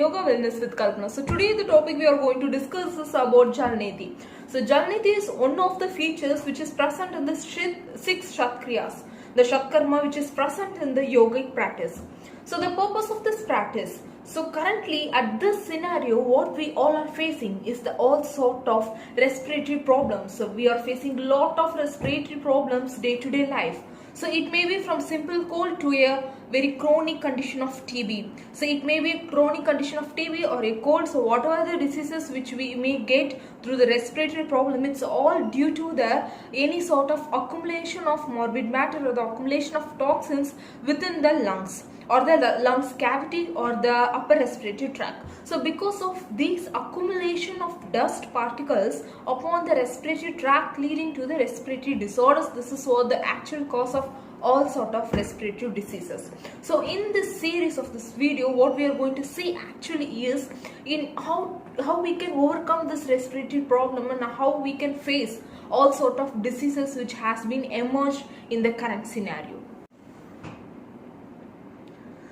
Yoga Wellness with Kalpana. So today the topic we are going to discuss is about Jal Neti. So Jal Neti is one of the features which is present in the six Shatkarmas, the Shatkarma which is present in the yogic practice. So the purpose of this practice, so currently at this scenario what we all are facing is the all sort of respiratory problems. So we are facing lot of respiratory problems day to day life. So it may be from simple cold to a very chronic condition of TB. So it may be a chronic condition of TB or a cold. So whatever the diseases which we may get through the respiratory problem, it's all due to the any sort of accumulation of morbid matter or the accumulation of toxins within the lungs or the lungs cavity or the upper respiratory tract. So because of these accumulation of dust particles upon the respiratory tract leading to the respiratory disorders, this is what the actual cause of all sort of respiratory diseases. So in this series of this video, what we are going to see actually is in how we can overcome this respiratory problem and how we can face all sort of diseases which has been emerged in the current scenario.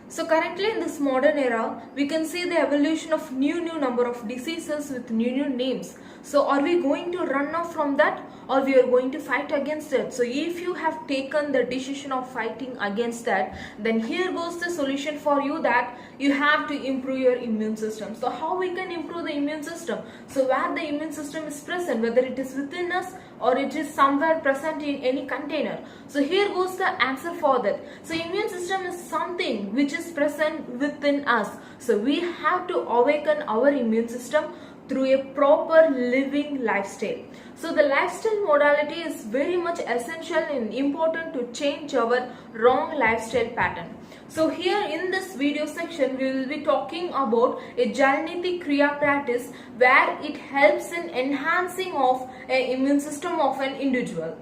So currently in this modern era, we can see the evolution of new number of diseases with new names. So are we going to run off from that or we are going to fight against it? So if you have taken the decision of fighting against that, then here goes the solution for you, that you have to improve your immune system. So how we can improve the immune system? So where the immune system is present, whether it is within us or it is somewhere present in any container. So here goes the answer for that. So immune system is something which is present within us. So we have to awaken our immune system through a proper living lifestyle. So the lifestyle modality is very much essential and important to change our wrong lifestyle pattern. So here in this video section, we will be talking about a Jal Neti Kriya practice where it helps in enhancing of an immune system of an individual.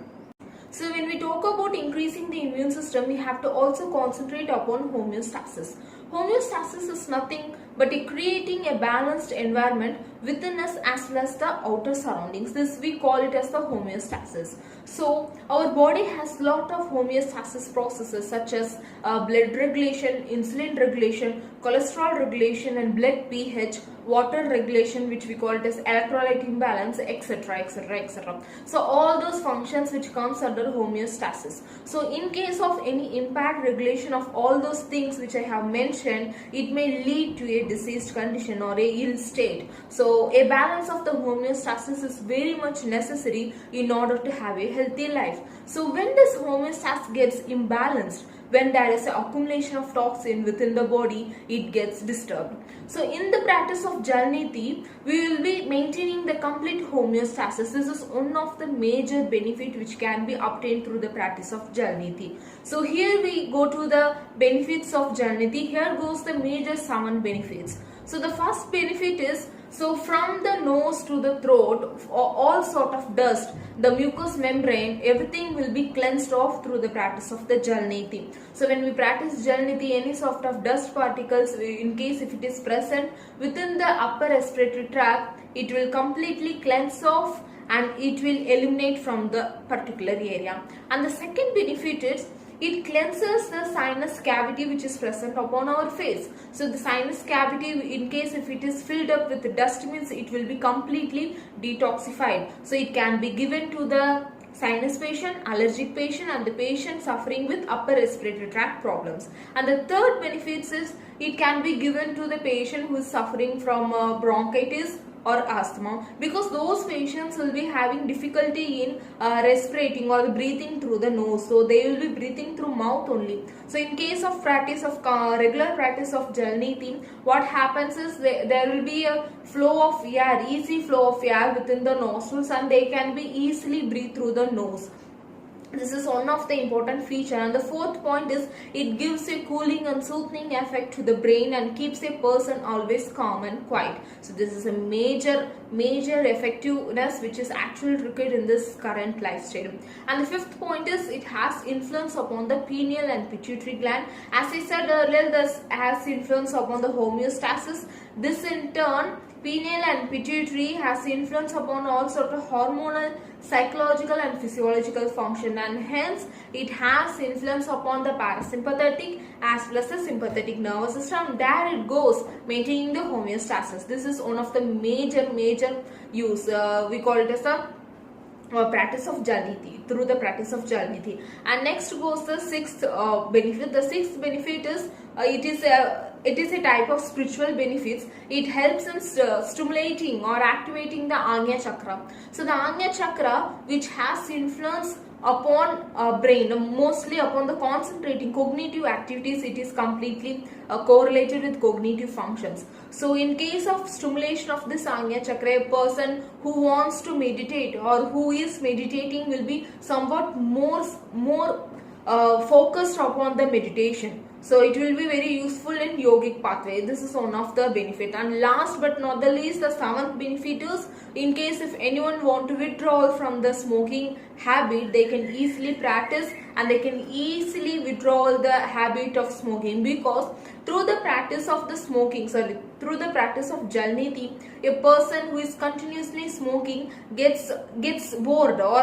So when we talk about increasing the immune system, we have to also concentrate upon homeostasis. Homeostasis is nothing but creating a balanced environment within us as well as the outer surroundings. This we call it as the homeostasis. So our body has lot of homeostasis processes such as blood regulation, insulin regulation, cholesterol regulation and blood pH, water regulation which we call it as electrolyte imbalance, etc, etc, etc. So all those functions which comes under homeostasis. So in case of any impact regulation of all those things which I have mentioned, it may lead to a diseased condition or a ill state. So a balance of the homeostasis is very much necessary in order to have a healthy life. So when this homeostasis gets imbalanced, when there is an accumulation of toxin within the body, it gets disturbed. So in the practice of Jal Neti, we will be maintaining the complete homeostasis. This is one of the major benefit which can be obtained through the practice of Jal Neti. So here we go to the benefits of Jal Neti. Here goes the major 7 benefits. So the first benefit is, so from the nose to the throat, all sort of dust, the mucous membrane, everything will be cleansed off through the practice of the Jal Neti. So when we practice Jal Neti, any sort of dust particles, in case if it is present within the upper respiratory tract, it will completely cleanse off and it will eliminate from the particular area. And the second benefit is, it cleanses the sinus cavity which is present upon our face. So the sinus cavity, in case if it is filled up with dust, means it will be completely detoxified. So it can be given to the sinus patient, allergic patient and the patient suffering with upper respiratory tract problems. And the third benefit is, it can be given to the patient who is suffering from bronchitis or asthma, because those patients will be having difficulty in respirating or breathing through the nose, so they will be breathing through mouth only. So in case of practice of regular practice of Jal Neti, what happens is there will be a flow of air, easy flow of air within the nostrils and they can be easily breathe through the nose. This is one of the important feature. And the fourth point is, it gives a cooling and soothing effect to the brain and keeps a person always calm and quiet. So this is a major effectiveness which is actually required in this current lifestyle. And the fifth point is, it has influence upon the pineal and pituitary gland. As I said earlier, this has influence upon the homeostasis. This in turn Pineal and pituitary has influence upon all sort of hormonal, psychological and physiological function, and hence it has influence upon the parasympathetic as well as the sympathetic nervous system. There it goes, maintaining the homeostasis. This is one of the major use. We call it as the practice of Jal Neti, through the practice of Jal Neti. And next goes the sixth benefit. The sixth benefit is it is a type of spiritual benefits. It helps in stimulating or activating the Agnya chakra. So the Agnya chakra, which has influence upon brain, mostly upon the concentrating cognitive activities, it is completely correlated with cognitive functions. So in case of stimulation of this Agnya chakra, a person who wants to meditate or who is meditating will be somewhat more focused upon the meditation. So it will be very useful in yogic pathway. This is one of the benefit. And last but not the least, the seventh benefit is, in case if anyone want to withdraw from the smoking habit, they can easily practice and they can easily withdraw the habit of smoking, because through the practice of the smoking, through the practice of Jal Neti, a person who is continuously smoking gets bored, or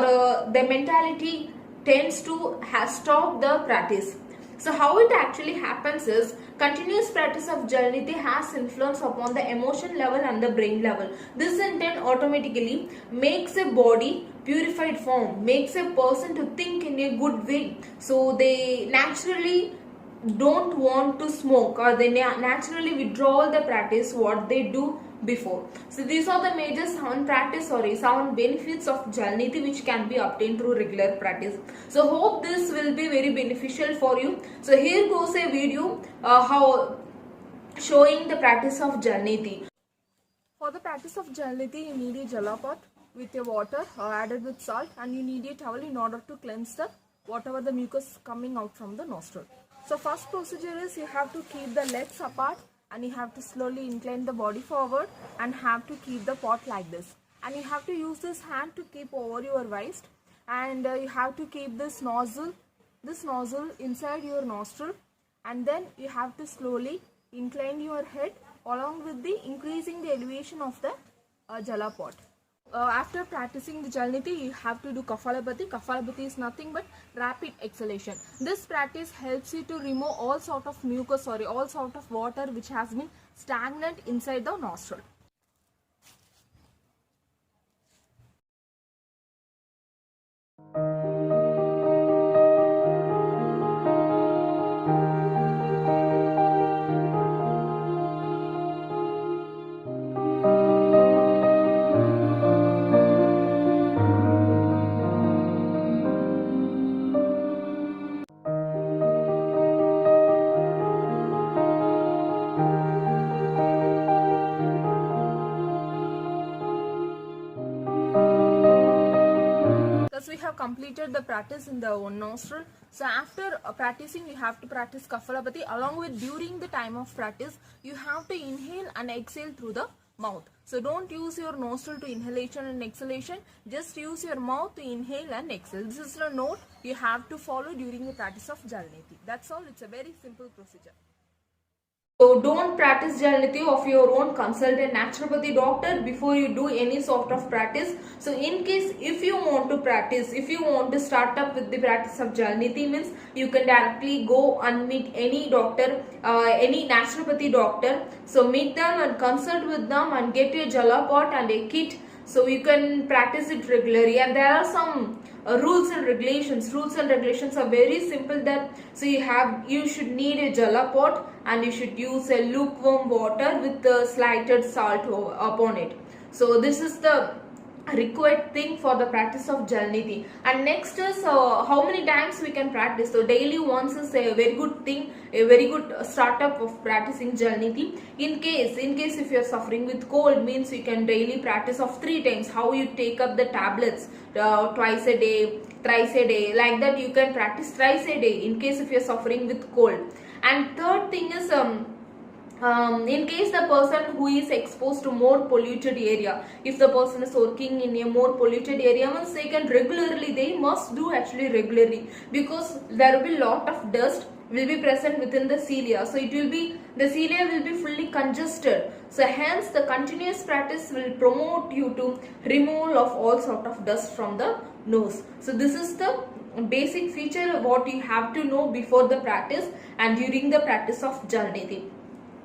the mentality tends to stop the practice. So how it actually happens is, continuous practice of Jal Neti has influence upon the emotion level and the brain level. This in turn automatically makes a body purified form, makes a person to think in a good way. So they naturally don't want to smoke, or they naturally withdraw the practice what they do before. So these are the major seven benefits of Jal Neti which can be obtained through regular practice. So hope this will be very beneficial for you. So here goes a video how showing the practice of Jal Neti. For the practice of Jal Neti, you need a Jala pot with a water added with salt, and you need a towel in order to cleanse the whatever the mucus coming out from the nostril. So first procedure is, you have to keep the legs apart and you have to slowly incline the body forward and have to keep the pot like this. And you have to use this hand to keep over your waist, and you have to keep this nozzle inside your nostril, and then you have to slowly incline your head along with the increasing the elevation of the Jala pot. After practicing the Jal Neti, you have to do Kapalabhati. Kapalabhati is nothing but rapid exhalation. This practice helps you to remove all sort of mucus, all sort of water which has been stagnant inside the nostril. We have completed the practice in the one nostril. So after practicing, you have to practice Kapalabhati. Along with, during the time of practice, you have to inhale and exhale through the mouth. So don't use your nostril to inhalation and exhalation. Just use your mouth to inhale and exhale. This is the note you have to follow during the practice of Jal Neti. That's all. It's a very simple procedure. So don't practice Jal Neti of your own. Consult a naturopathy doctor before you do any sort of practice. So in case if you want to practice, if you want to start up with the practice of Jal Neti, means you can directly go and meet any doctor, any naturopathy doctor. So meet them and consult with them and get a Jala pot and a kit, so you can practice it regularly. And there are some rules and regulations. Rules and regulations are very simple that, so you should need a Jala pot, and you should use a lukewarm water with slighted salt upon it. So this is the required thing for the practice of Jal Neti. And next is how many times we can practice. So daily once is a very good thing, a very good startup of practicing Jal Neti. In case if you are suffering with cold, means you can daily practice of 3 times. How you take up the tablets twice a day, thrice a day, like that you can practice thrice a day in case if you are suffering with cold. And third thing is, in case the person who is exposed to more polluted area, if the person is working in a more polluted area, once they can regularly, they must do actually regularly, because there will be lot of dust will be present within the cilia. So it will be, the cilia will be fully congested. So hence the continuous practice will promote you to removal of all sort of dust from the nose. So this is the basic feature of what you have to know before the practice and during the practice of Jal Neti.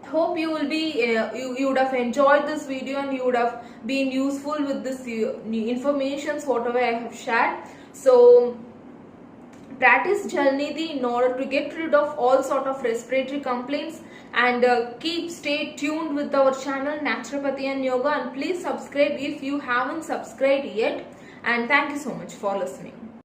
Hope you will be you would have enjoyed this video and you would have been useful with this new informations whatever I have shared. So practice Jal Neti in order to get rid of all sort of respiratory complaints, and stay tuned with our channel Naturopathy and Yoga, and please subscribe if you haven't subscribed yet, and thank you so much for listening.